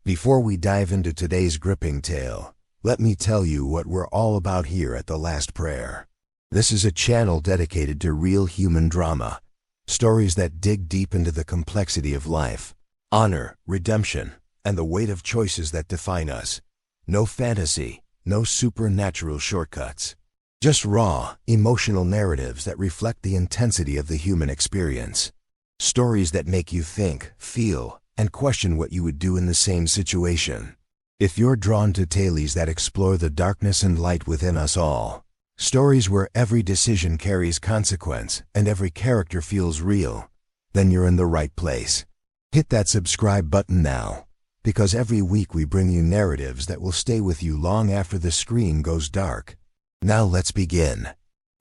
Before we dive into today's gripping tale, let me tell you what we're all about here at The Last Prayer. This is a channel dedicated to real human drama, stories that dig deep into the complexity of life, honor, redemption, and the weight of choices that define us. No fantasy, no supernatural shortcuts. Just raw, emotional narratives that reflect the intensity of the human experience. Stories that make you think, feel, and question what you would do in the same situation. If you're drawn to tales that explore the darkness and light within us all, stories where every decision carries consequence and every character feels real, then you're in the right place. Hit that subscribe button now, because every week we bring you narratives that will stay with you long after the screen goes dark. Now let's begin.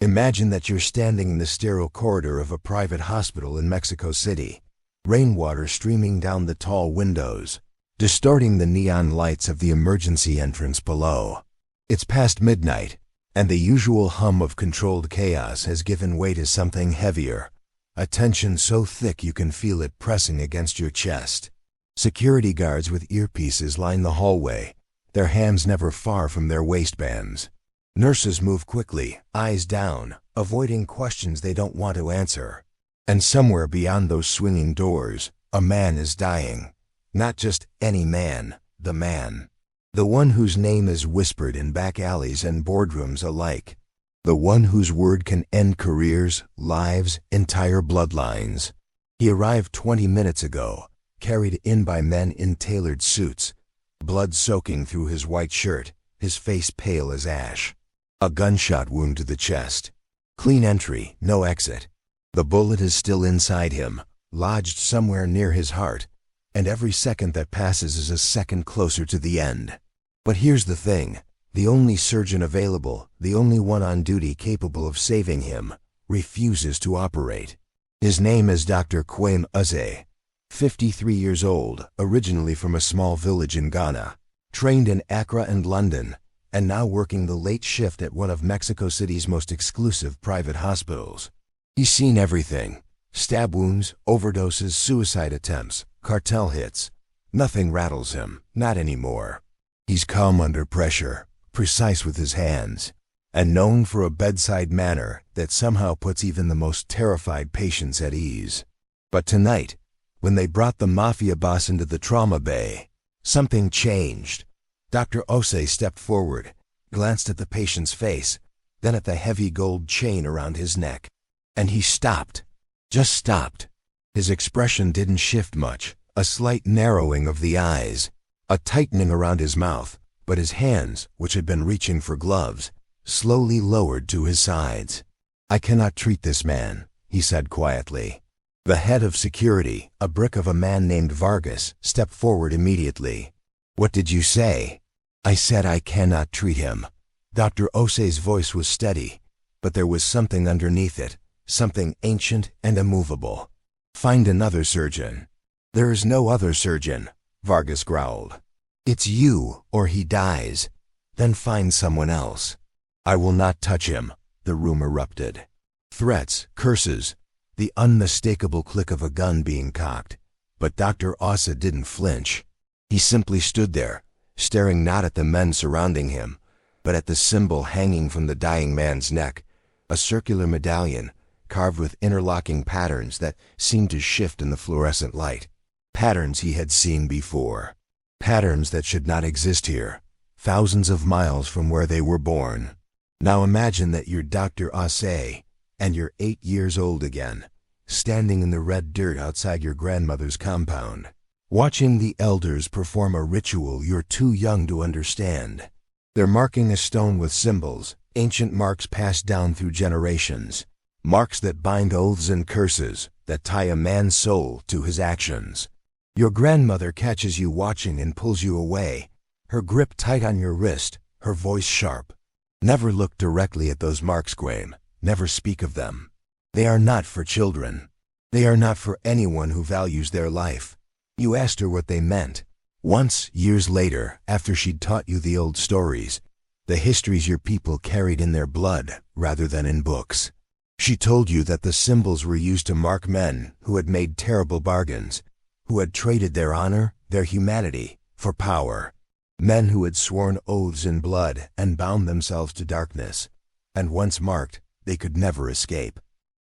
Imagine that you're standing in the sterile corridor of a private hospital in Mexico City, rainwater streaming down the tall windows, distorting the neon lights of the emergency entrance below. It's past midnight, and the usual hum of controlled chaos has given way to something heavier, a tension so thick you can feel it pressing against your chest. Security guards with earpieces line the hallway, their hands never far from their waistbands. Nurses move quickly, eyes down, avoiding questions they don't want to answer. And somewhere beyond those swinging doors, a man is dying. Not just any man, the man. The one whose name is whispered in back alleys and boardrooms alike. The one whose word can end careers, lives, entire bloodlines. He arrived 20 minutes ago, carried in by men in tailored suits, blood soaking through his white shirt, his face pale as ash. A gunshot wound to the chest. Clean entry, no exit. The bullet is still inside him, lodged somewhere near his heart, and every second that passes is a second closer to the end. But here's the thing, the only surgeon available, the only one on duty capable of saving him, refuses to operate. His name is Dr. Kwame Uze, 53 years old, originally from a small village in Ghana, trained in Accra and London, and now working the late shift at one of Mexico City's most exclusive private hospitals. He's seen everything: stab wounds, overdoses, suicide attempts, cartel hits. Nothing rattles him, not anymore. He's calm under pressure, precise with his hands, and known for a bedside manner that somehow puts even the most terrified patients at ease. But tonight, when they brought the Mafia Boss into the trauma bay, something changed. Dr. Uze stepped forward, glanced at the patient's face, then at the heavy gold chain around his neck. And he stopped. Just stopped. His expression didn't shift much, a slight narrowing of the eyes, a tightening around his mouth, but his hands, which had been reaching for gloves, slowly lowered to his sides. "I cannot treat this man," he said quietly. The head of security, a brick of a man named Vargas, stepped forward immediately. "What did you say?" "I said I cannot treat him." Dr. Uze's voice was steady, but there was something underneath it, something ancient and immovable. "Find another surgeon." "There is no other surgeon," Vargas growled. "It's you, or he dies. Then find someone else." "I will not touch him," the room erupted. Threats, curses, the unmistakable click of a gun being cocked. But Dr. Uze didn't flinch. He simply stood there, staring not at the men surrounding him, but at the symbol hanging from the dying man's neck, a circular medallion carved with interlocking patterns that seemed to shift in the fluorescent light. Patterns he had seen before. Patterns that should not exist here, thousands of miles from where they were born. Now imagine that you're Dr. Uze, and you're 8 years old again, standing in the red dirt outside your grandmother's compound, watching the elders perform a ritual you're too young to understand. They're marking a stone with symbols, ancient marks passed down through generations, marks that bind oaths and curses, that tie a man's soul to his actions. Your grandmother catches you watching and pulls you away, her grip tight on your wrist, her voice sharp. "Never look directly at those marks, Kwame. Never speak of them. They are not for children. They are not for anyone who values their life." You asked her what they meant. Once, years later, after she'd taught you the old stories, the histories your people carried in their blood rather than in books. She told you that the symbols were used to mark men who had made terrible bargains, who had traded their honor, their humanity, for power. Men who had sworn oaths in blood and bound themselves to darkness. And once marked, they could never escape.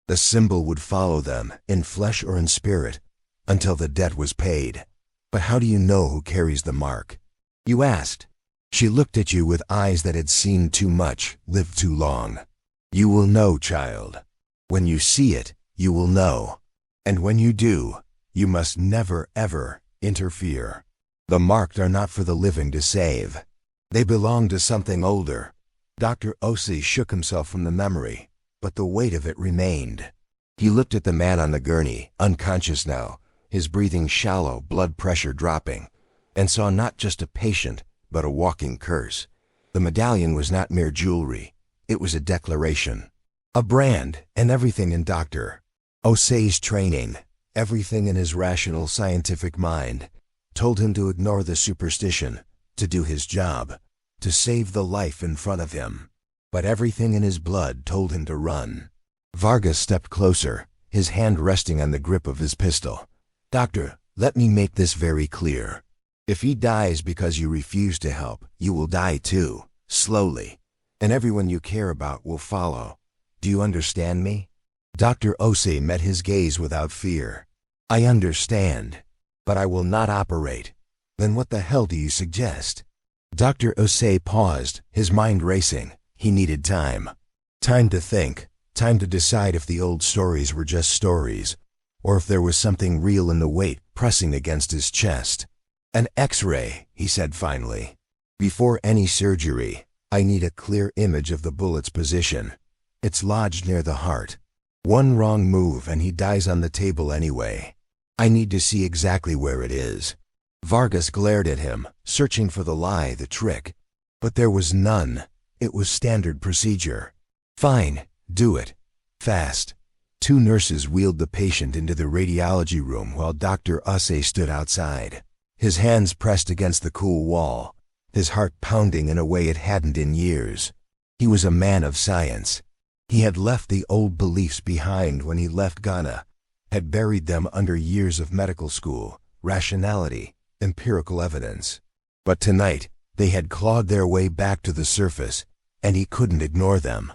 The symbol would follow them, in flesh or in spirit, until the debt was paid. But how do you know who carries the mark? You asked. She looked at you with eyes that had seen too much, lived too long. You will know, child. When you see it, you will know. And when you do, you must never, ever interfere. The marked are not for the living to save. They belong to something older. Dr. Osei shook himself from the memory, but the weight of it remained. He looked at the man on the gurney, unconscious now, his breathing shallow, blood pressure dropping, and saw not just a patient, but a walking curse. The medallion was not mere jewelry. It was a declaration. A brand, and everything in Dr. Osei's training, everything in his rational scientific mind, told him to ignore the superstition, to do his job, to save the life in front of him. But everything in his blood told him to run. Vargas stepped closer, his hand resting on the grip of his pistol. Doctor, let me make this very clear. If he dies because you refuse to help, you will die too, slowly, and everyone you care about will follow. Do you understand me? Dr. Osei met his gaze without fear. I understand, but I will not operate. Then what the hell do you suggest? Dr. Osei paused, his mind racing. He needed time. Time to think, time to decide if the old stories were just stories, or if there was something real in the weight pressing against his chest. An X-ray, he said finally. Before any surgery, I need a clear image of the bullet's position. It's lodged near the heart. One wrong move and he dies on the table anyway. I need to see exactly where it is. Vargas glared at him, searching for the lie, the trick. But there was none. It was standard procedure. Fine, do it. Fast. Two nurses wheeled the patient into the radiology room while Dr. Osei stood outside, his hands pressed against the cool wall, his heart pounding in a way it hadn't in years. He was a man of science. He had left the old beliefs behind when he left Ghana, had buried them under years of medical school, rationality, empirical evidence. But tonight, they had clawed their way back to the surface, and he couldn't ignore them.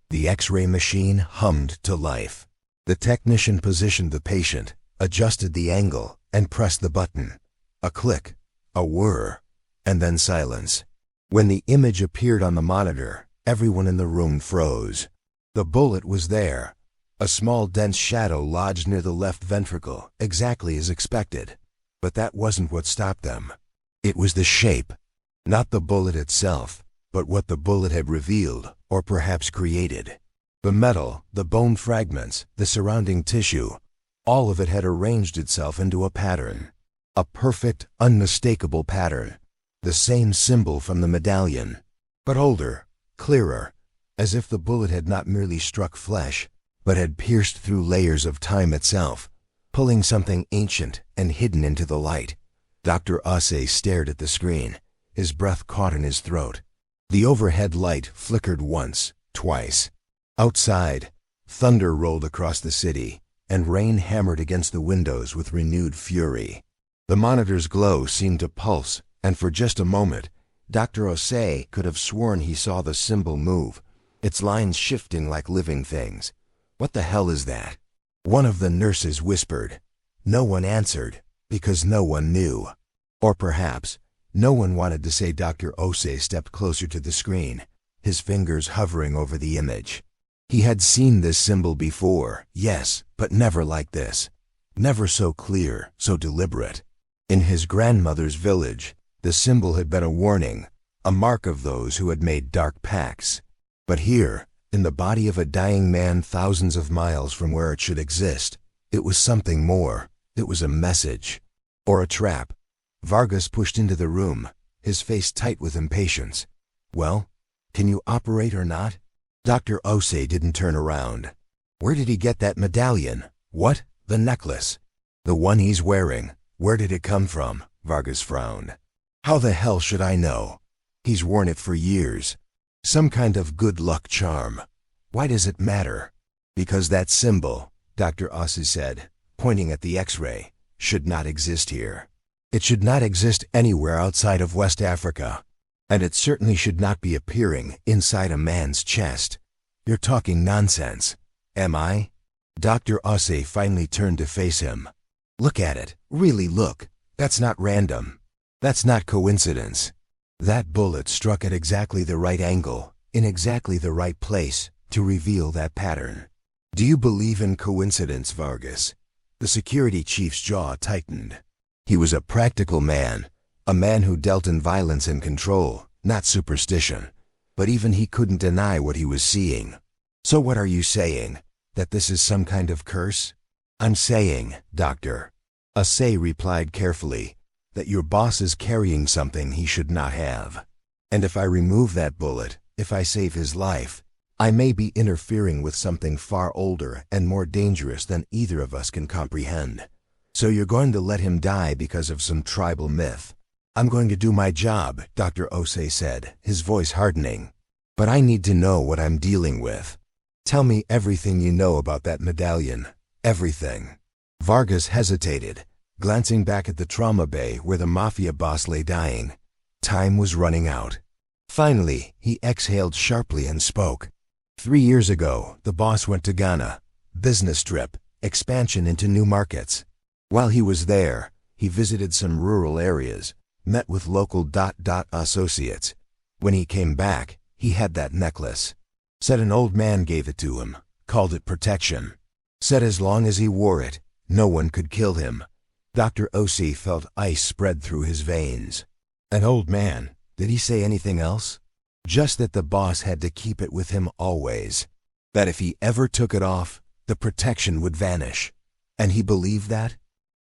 The X-ray machine hummed to life. The technician positioned the patient, adjusted the angle, and pressed the button. A click, a whir, and then silence. When the image appeared on the monitor, everyone in the room froze. The bullet was there, a small dense shadow lodged near the left ventricle, exactly as expected. But that wasn't what stopped them. It was the shape, not the bullet itself, but what the bullet had revealed, or perhaps created. The metal, the bone fragments, the surrounding tissue, all of it had arranged itself into a pattern. A perfect, unmistakable pattern. The same symbol from the medallion, but older, clearer, as if the bullet had not merely struck flesh, but had pierced through layers of time itself, pulling something ancient and hidden into the light. Dr. Osei stared at the screen, his breath caught in his throat. The overhead light flickered once, twice. Outside, thunder rolled across the city, and rain hammered against the windows with renewed fury. The monitor's glow seemed to pulse, and for just a moment, Dr. Osei could have sworn he saw the symbol move, its lines shifting like living things. What the hell is that? One of the nurses whispered. No one answered, because no one knew. Or perhaps, no one wanted to say. Dr. Osei stepped closer to the screen, his fingers hovering over the image. He had seen this symbol before, yes, but never like this. Never so clear, so deliberate. In his grandmother's village, the symbol had been a warning, a mark of those who had made dark pacts. But here, in the body of a dying man thousands of miles from where it should exist, it was something more. It was a message. Or a trap. Vargas pushed into the room, his face tight with impatience. Well, can you operate or not? Dr. Osei didn't turn around. Where did he get that medallion? What? The necklace. The one he's wearing. Where did it come from? Vargas frowned. How the hell should I know? He's worn it for years. Some kind of good luck charm. Why does it matter? Because that symbol, Dr. Osei said, pointing at the X-ray, should not exist here. It should not exist anywhere outside of West Africa. And it certainly should not be appearing inside a man's chest. You're talking nonsense. Am I? Dr. Ose finally turned to face him. Look at it. Really look. That's not random. That's not coincidence. That bullet struck at exactly the right angle, in exactly the right place, to reveal that pattern. Do you believe in coincidence, Vargas? The security chief's jaw tightened. He was a practical man, a man who dealt in violence and control, not superstition. But even he couldn't deny what he was seeing. So what are you saying? That this is some kind of curse? I'm saying, Doctor, Ose replied carefully, that your boss is carrying something he should not have. And if I remove that bullet, if I save his life, I may be interfering with something far older and more dangerous than either of us can comprehend. So you're going to let him die because of some tribal myth. I'm going to do my job, Dr. Ose said, his voice hardening. But I need to know what I'm dealing with. Tell me everything you know about that medallion. Everything. Vargas hesitated, glancing back at the trauma bay where the Mafia Boss lay dying. Time was running out. Finally, he exhaled sharply and spoke. 3 years ago, the boss went to Ghana. Business trip, expansion into new markets. While he was there, he visited some rural areas, met with local associates. When he came back, he had that necklace. Said an old man gave it to him, called it protection. Said as long as he wore it, no one could kill him. Dr. Ose felt ice spread through his veins. An old man, did he say anything else? Just that the boss had to keep it with him always. That if he ever took it off, the protection would vanish. And he believed that?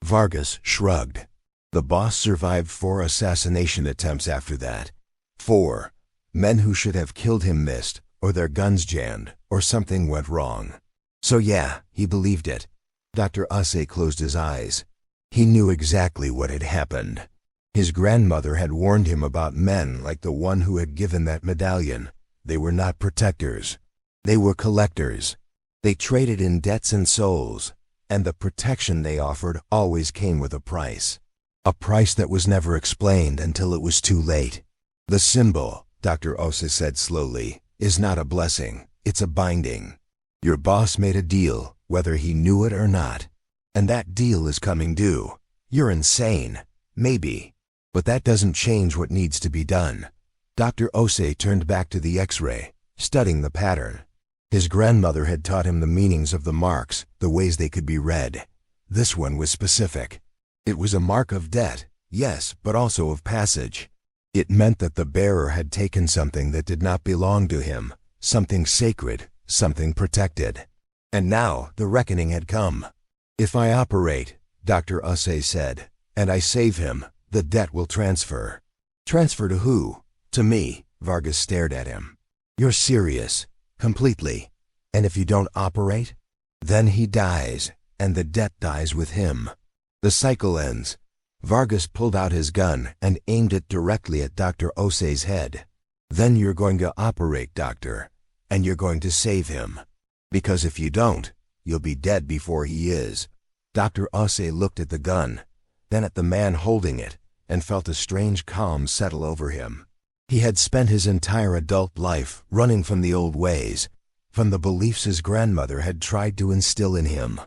Vargas shrugged. The boss survived 4 assassination attempts after that. 4. Men who should have killed him missed, or their guns jammed, or something went wrong. So yeah, he believed it. Dr. Ose closed his eyes. He knew exactly what had happened. His grandmother had warned him about men like the one who had given that medallion. They were not protectors. They were collectors. They traded in debts and souls, and the protection they offered always came with a price. A price that was never explained until it was too late. The symbol, Dr. Ose said slowly, is not a blessing, it's a binding. Your boss made a deal, whether he knew it or not. And that deal is coming due. You're insane. Maybe. But that doesn't change what needs to be done. Dr. Ose turned back to the X-ray, studying the pattern. His grandmother had taught him the meanings of the marks, the ways they could be read. This one was specific. It was a mark of debt, yes, but also of passage. It meant that the bearer had taken something that did not belong to him, something sacred, something protected. And now the reckoning had come. If I operate, Dr. Ose said, and I save him, the debt will transfer. Transfer to who? To me, Vargas stared at him. You're serious, completely. And if you don't operate? Then he dies, and the debt dies with him. The cycle ends. Vargas pulled out his gun and aimed it directly at Dr. Ose's head. Then you're going to operate, Doctor, and you're going to save him. Because if you don't, you'll be dead before he is. Dr. Ose looked at the gun, then at the man holding it, and felt a strange calm settle over him. He had spent his entire adult life running from the old ways, from the beliefs his grandmother had tried to instill in him.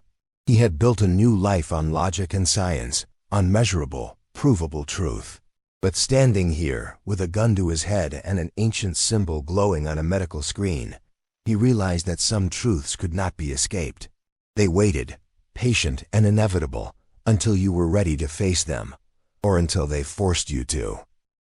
He had built a new life on logic and science, on measurable, provable truth. But standing here, with a gun to his head and an ancient symbol glowing on a medical screen, he realized that some truths could not be escaped. They waited, patient and inevitable, until you were ready to face them, or until they forced you to.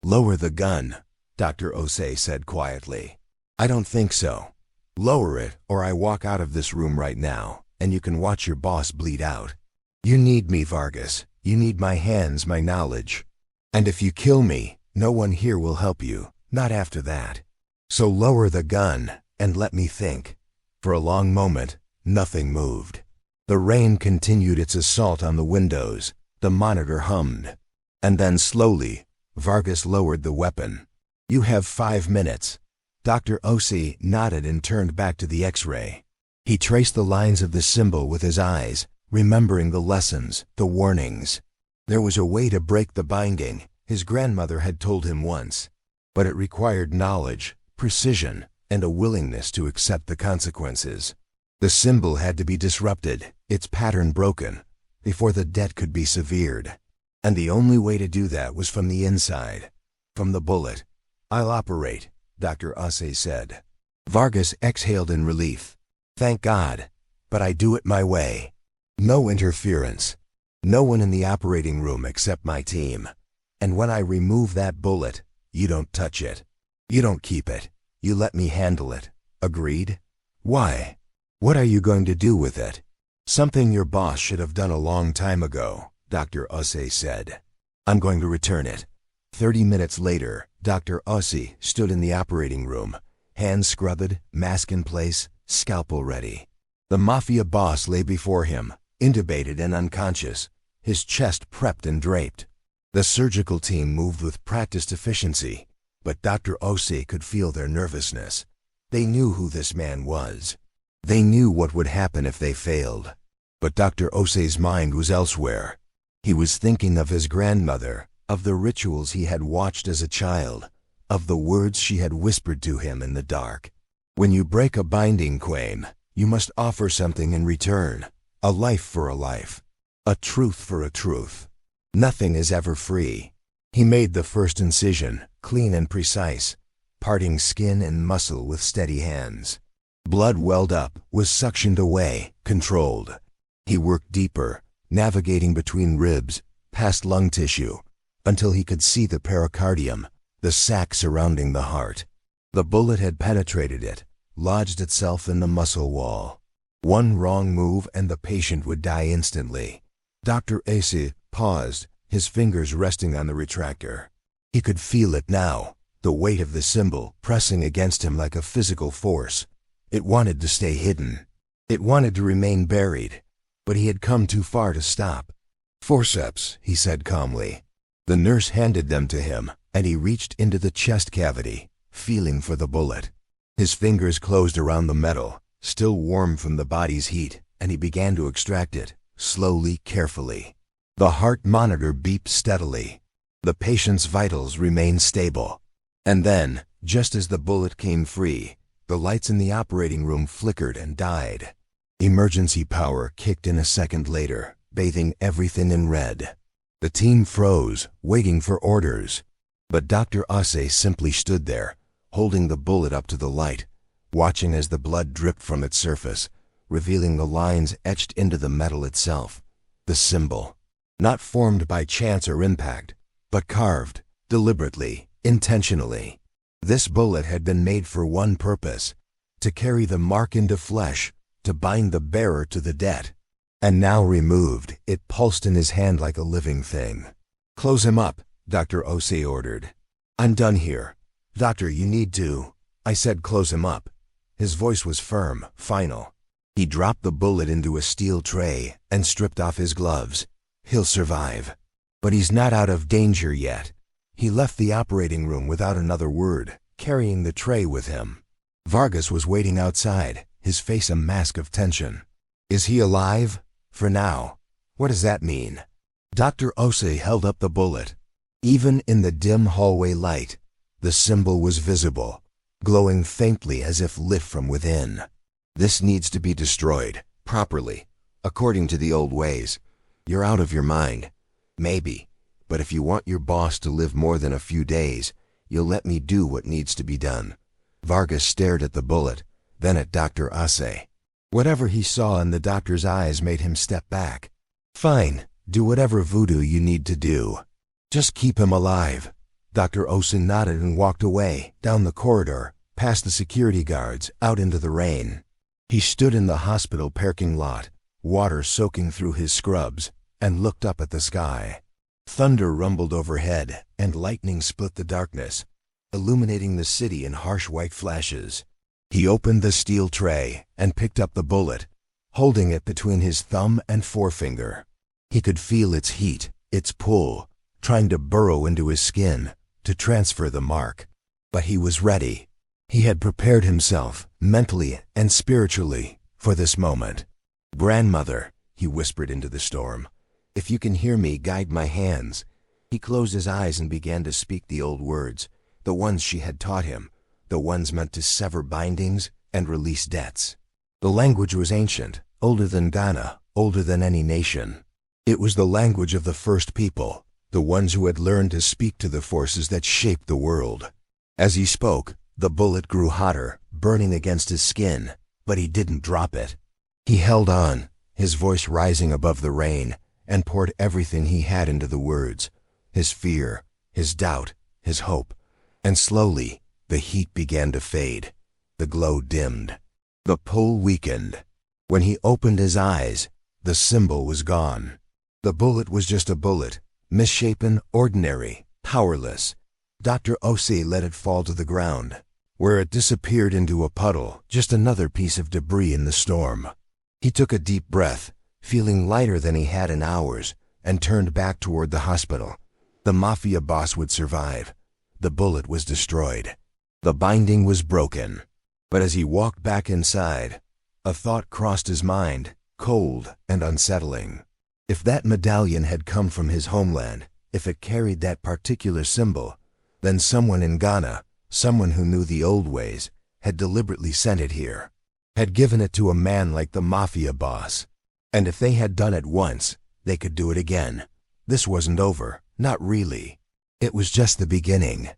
Lower the gun, Dr. Ose said quietly. I don't think so. Lower it, or I walk out of this room right now, and you can watch your boss bleed out. You need me, Vargas. You need my hands, my knowledge. And if you kill me, no one here will help you, not after that. So lower the gun, and let me think. For a long moment, nothing moved. The rain continued its assault on the windows. The monitor hummed. And then slowly, Vargas lowered the weapon. You have 5 minutes. Dr. Ose nodded and turned back to the X-ray. He traced the lines of the symbol with his eyes, remembering the lessons, the warnings. There was a way to break the binding, his grandmother had told him once. But it required knowledge, precision, and a willingness to accept the consequences. The symbol had to be disrupted, its pattern broken, before the debt could be severed. And the only way to do that was from the inside, from the bullet. "I'll operate," Dr. Ase said. Vargas exhaled in relief. "Thank God, but I do it my way. No interference. No one in the operating room except my team. And when I remove that bullet, you don't touch it. You don't keep it. You let me handle it. Agreed?" "Why? What are you going to do with it?" "Something your boss should have done a long time ago," Dr. Ase said. "I'm going to return it." 30 minutes later, Dr. Ase stood in the operating room, hands scrubbed, mask in place, scalpel ready. The Mafia Boss lay before him, intubated and unconscious, his chest prepped and draped. The surgical team moved with practiced efficiency, but Dr. Ose could feel their nervousness. They knew who this man was. They knew what would happen if they failed. But Dr. Ose's mind was elsewhere. He was thinking of his grandmother, of the rituals he had watched as a child, of the words she had whispered to him in the dark. When you break a binding, Quaim, you must offer something in return. A life for a life. A truth for a truth. Nothing is ever free. He made the first incision, clean and precise, parting skin and muscle with steady hands. Blood welled up, was suctioned away, controlled. He worked deeper, navigating between ribs, past lung tissue, until he could see the pericardium, the sac surrounding the heart. The bullet had penetrated it, lodged itself in the muscle wall. One wrong move and the patient would die instantly. Dr. Ase paused, his fingers resting on the retractor. He could feel it now, the weight of the symbol pressing against him like a physical force. It wanted to stay hidden. It wanted to remain buried, but he had come too far to stop. "Forceps," he said calmly. The nurse handed them to him, and he reached into the chest cavity, feeling for the bullet. His fingers closed around the metal, still warm from the body's heat, and he began to extract it, slowly, carefully. The heart monitor beeped steadily. The patient's vitals remained stable. And then, just as the bullet came free, the lights in the operating room flickered and died. Emergency power kicked in a second later, bathing everything in red. The team froze, waiting for orders. But Dr. Ase simply stood there, holding the bullet up to the light, watching as the blood dripped from its surface, revealing the lines etched into the metal itself. The symbol. Not formed by chance or impact, but carved, deliberately, intentionally. This bullet had been made for one purpose, to carry the mark into flesh, to bind the bearer to the debt. And now removed, it pulsed in his hand like a living thing. "Close him up," Dr. Ose ordered. "I'm done here. Doctor, you need to." I said close him up. His voice was firm, final. He dropped the bullet into a steel tray and stripped off his gloves. "He'll survive. But he's not out of danger yet." He left the operating room without another word, carrying the tray with him. Vargas was waiting outside, his face a mask of tension. "Is he alive?" "For now." "What does that mean?" Dr. Ose held up the bullet. Even in the dim hallway light, the symbol was visible, glowing faintly as if lit from within. "This needs to be destroyed, properly, according to the old ways. You're out of your mind. Maybe. But if you want your boss to live more than a few days, you'll let me do what needs to be done." Vargas stared at the bullet, then at Dr. Ase. Whatever he saw in the doctor's eyes made him step back. "Fine, do whatever voodoo you need to do. Just keep him alive." Dr. Ose nodded and walked away, down the corridor, past the security guards, out into the rain. He stood in the hospital parking lot, water soaking through his scrubs, and looked up at the sky. Thunder rumbled overhead, and lightning split the darkness, illuminating the city in harsh white flashes. He opened the steel tray and picked up the bullet, holding it between his thumb and forefinger. He could feel its heat, its pull, trying to burrow into his skin, to transfer the mark. But he was ready. He had prepared himself, mentally and spiritually, for this moment. "Grandmother," he whispered into the storm, If you can hear me, guide my hands. He closed his eyes and began to speak the old words, the ones she had taught him, the ones meant to sever bindings and release debts. The language was ancient, older than Ghana, older than any nation. It was the language of the first people, the ones who had learned to speak to the forces that shaped the world. As he spoke, the bullet grew hotter, burning against his skin, but he didn't drop it. He held on, his voice rising above the rain, and poured everything he had into the words, his fear, his doubt, his hope. And slowly, the heat began to fade. The glow dimmed. The pull weakened. When he opened his eyes, the symbol was gone. The bullet was just a bullet, misshapen, ordinary, powerless. Dr. Osei let it fall to the ground, where it disappeared into a puddle, just another piece of debris in the storm. He took a deep breath, feeling lighter than he had in hours, and turned back toward the hospital. The Mafia Boss would survive. The bullet was destroyed. The binding was broken. But as he walked back inside, a thought crossed his mind, cold and unsettling. If that medallion had come from his homeland, if it carried that particular symbol, then someone in Ghana, someone who knew the old ways, had deliberately sent it here, had given it to a man like the Mafia Boss. And if they had done it once, they could do it again. This wasn't over, not really. It was just the beginning.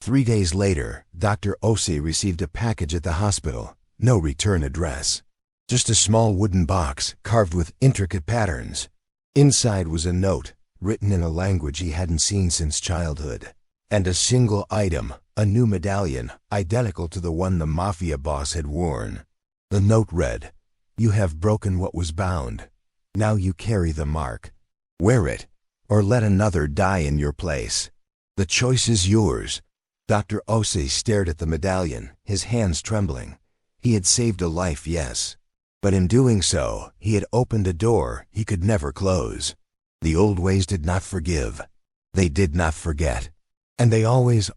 3 days later, Dr. Osei received a package at the hospital, no return address. Just a small wooden box carved with intricate patterns. Inside was a note, written in a language he hadn't seen since childhood. And a single item, a new medallion, identical to the one the Mafia Boss had worn. The note read, "You have broken what was bound. Now you carry the mark. Wear it, or let another die in your place. The choice is yours." Dr. Osei stared at the medallion, his hands trembling. He had saved a life, yes. But in doing so, he had opened a door he could never close. The old ways did not forgive. They did not forget. And they always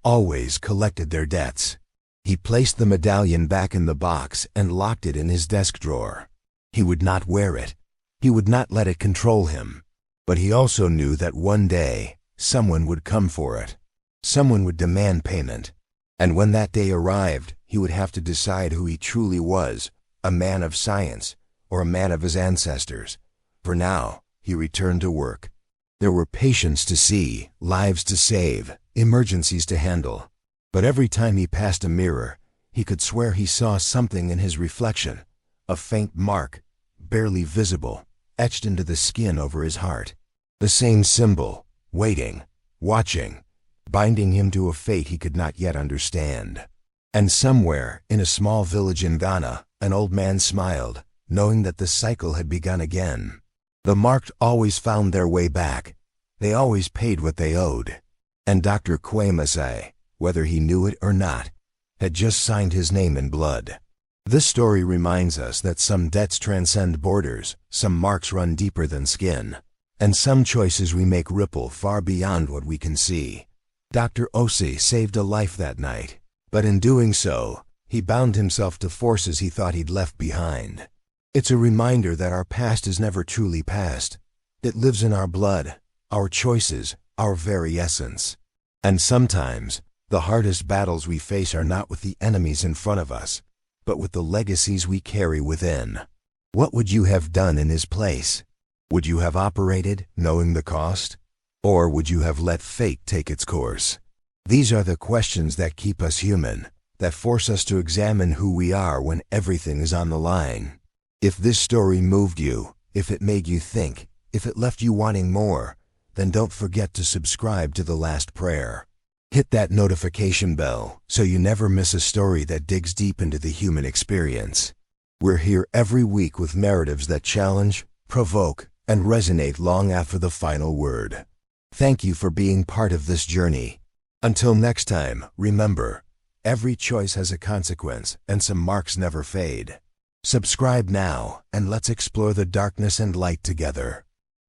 collected their debts. He placed the medallion back in the box and locked it in his desk drawer. He would not wear it. He would not let it control him. But he also knew that one day, someone would come for it. Someone would demand payment. And when that day arrived, he would have to decide who he truly was, a man of science or a man of his ancestors. For now, he returned to work. There were patients to see, lives to save, emergencies to handle. But every time he passed a mirror, he could swear he saw something in his reflection, a faint mark, barely visible, etched into the skin over his heart. The same symbol, waiting, watching, binding him to a fate he could not yet understand. And somewhere, in a small village in Ghana, an old man smiled, knowing that the cycle had begun again. The marked always found their way back. They always paid what they owed. And Dr. Kwame, whether he knew it or not, had just signed his name in blood. This story reminds us that some debts transcend borders, some marks run deeper than skin, and some choices we make ripple far beyond what we can see. Dr. Osei saved a life that night, but in doing so, he bound himself to forces he thought he'd left behind. It's a reminder that our past is never truly past. It lives in our blood, our choices, our very essence. And sometimes, the hardest battles we face are not with the enemies in front of us, but with the legacies we carry within. What would you have done in his place? Would you have operated, knowing the cost? Or would you have let fate take its course? These are the questions that keep us human, that force us to examine who we are when everything is on the line. If this story moved you, if it made you think, if it left you wanting more, then don't forget to subscribe to The Last Prayer. Hit that notification bell so you never miss a story that digs deep into the human experience. We're here every week with narratives that challenge, provoke, and resonate long after the final word. Thank you for being part of this journey. Until next time, remember, every choice has a consequence and some marks never fade. Subscribe now and let's explore the darkness and light together.